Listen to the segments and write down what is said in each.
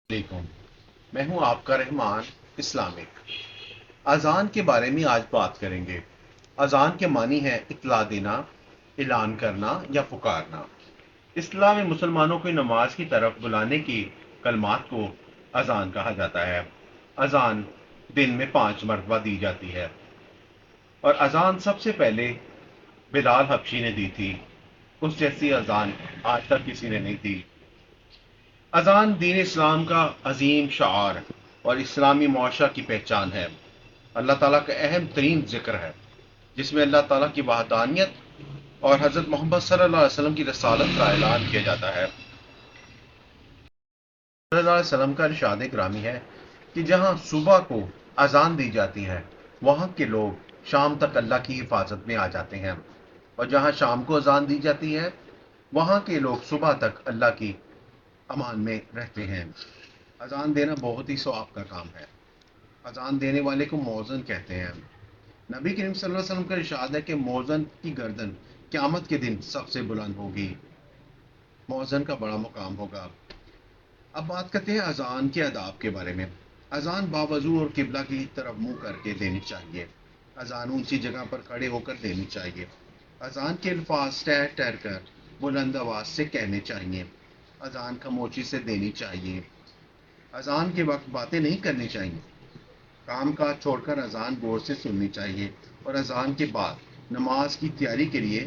علیکم، میں ہوں آپ کا رحمان اسلامک۔ اذان کے بارے میں آج بات کریں گے۔ اذان کے معنی ہے اطلاع دینا، اعلان کرنا یا پکارنا۔ اسلام میں مسلمانوں کو نماز کی طرف بلانے کی کلمات کو اذان کہا جاتا ہے۔ اذان دن میں 5 مرتبہ دی جاتی ہے، اور اذان سب سے پہلے بلال حبشی نے دی تھی۔ اس جیسی اذان آج تک کسی نے نہیں دی۔ اذان دین اسلام کا عظیم شعار اور اسلامی معاشرہ کی پہچان ہے۔ اللہ تعالیٰ کا اہم ترین ذکر ہے، جس میں اللہ تعالیٰ کی وحدانیت اور حضرت محمد صلی اللہ علیہ وسلم کی رسالت کا اعلان کیا جاتا ہے۔ صلی اللہ علیہ وسلم کا ارشاد گرامی ہے کہ جہاں صبح کو اذان دی جاتی ہے، وہاں کے لوگ شام تک اللہ کی حفاظت میں آ جاتے ہیں، اور جہاں شام کو اذان دی جاتی ہے، وہاں کے لوگ صبح تک اللہ کی امان میں رہتے ہیں۔ اذان دینا بہت ہی ثواب کا کام ہے۔ اذان دینے والے کو مؤذن کہتے ہیں۔ نبی کریم صلی اللہ علیہ وسلم کا ارشاد ہے کہ مؤذن کی گردن قیامت کے دن سب سے بلند ہوگی۔ مؤذن کا بڑا مقام ہوگا۔ اب بات کرتے ہیں اذان کے آداب کے بارے میں۔ اذان باوضو اور قبلہ کی طرف منہ کر کے دینی چاہیے۔ اذان اونچی جگہ پر کھڑے ہو کر دینی چاہیے۔ اذان کے الفاظ ٹھہر ٹھہر کر بلند آواز سے کہنے چاہیے۔ اذان خاموشی سے دینی چاہیے۔ اذان کے وقت باتیں نہیں کرنی چاہیے۔ کام کاج چھوڑ کر اذان غور سے سننی چاہیے، اور اذان کے بعد نماز کی تیاری کے لیے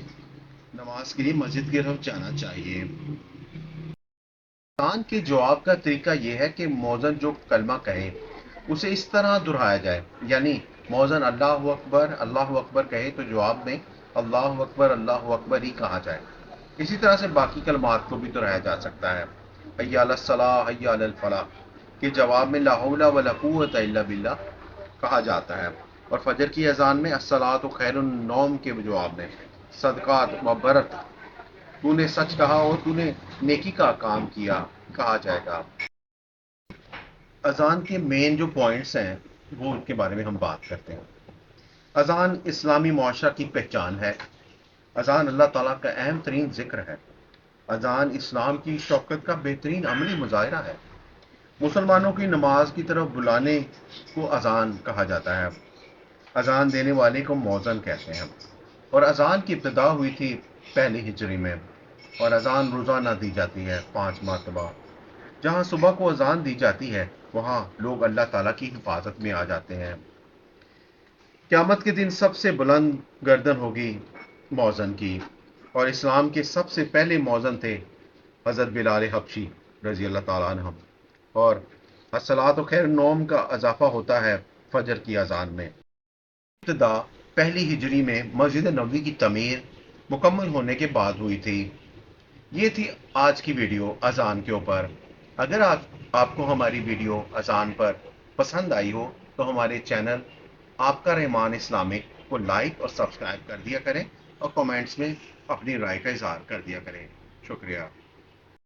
مسجد کی طرف جانا چاہیے۔ اذان کے جواب کا طریقہ یہ ہے کہ مؤذن جو کلمہ کہے اسے اس طرح دہرایا جائے، یعنی مؤذن اللہ اکبر کہے تو جواب میں اللہ اکبر ہی کہا جائے۔ اسی طرح سے باقی کلمات کو بھی دہرایا جا سکتا ہے۔ حی علی الصلاح، حی علی الفلاح کے جواب میں لا حول ولا قوت الا باللہ کہا جاتا ہے، اور فجر کی اذان میں الصلاۃ خیر النوم کے جواب میں صدقات مبرت، تو نے سچ کہا اور تو نے نیکی کا کام کیا کہا جائے گا۔ اذان کے مین جو پوائنٹس ہیں وہ ان کے بارے میں ہم بات کرتے ہیں۔ اذان اسلامی معاشرہ کی پہچان ہے۔ اذان اللہ تعالیٰ کا اہم ترین ذکر ہے۔ اذان اسلام کی شوکت کا بہترین عملی مظاہرہ ہے۔ مسلمانوں کی نماز کی طرف بلانے کو اذان کہا جاتا ہے۔ اذان دینے والے کو مؤذن کہتے ہیں، اور اذان کی ابتدا ہوئی تھی پہلی ہجری میں، اور اذان روزانہ دی جاتی ہے 5 مرتبہ۔ جہاں صبح کو اذان دی جاتی ہے، وہاں لوگ اللہ تعالیٰ کی حفاظت میں آ جاتے ہیں۔ قیامت کے دن سب سے بلند گردن ہوگی مؤذن کی، اور اسلام کے سب سے پہلے مؤذن تھے حضرت بلال حبشی رضی اللہ تعالیٰ عنہ، اور الصلاۃ خیر النوم کا اضافہ ہوتا ہے فجر کی اذان میں۔ ابتدا پہلی ہجری میں مسجد نبوی کی تعمیر مکمل ہونے کے بعد ہوئی تھی۔ یہ تھی آج کی ویڈیو اذان کے اوپر۔ اگر آپ کو ہماری ویڈیو اذان پر پسند آئی ہو تو ہمارے چینل آپ کا رحمان اسلامک کو لائک اور سبسکرائب کر دیا کریں، اور کمنٹس میں اپنی رائے کا اظہار کر دیا کریں۔ شکریہ۔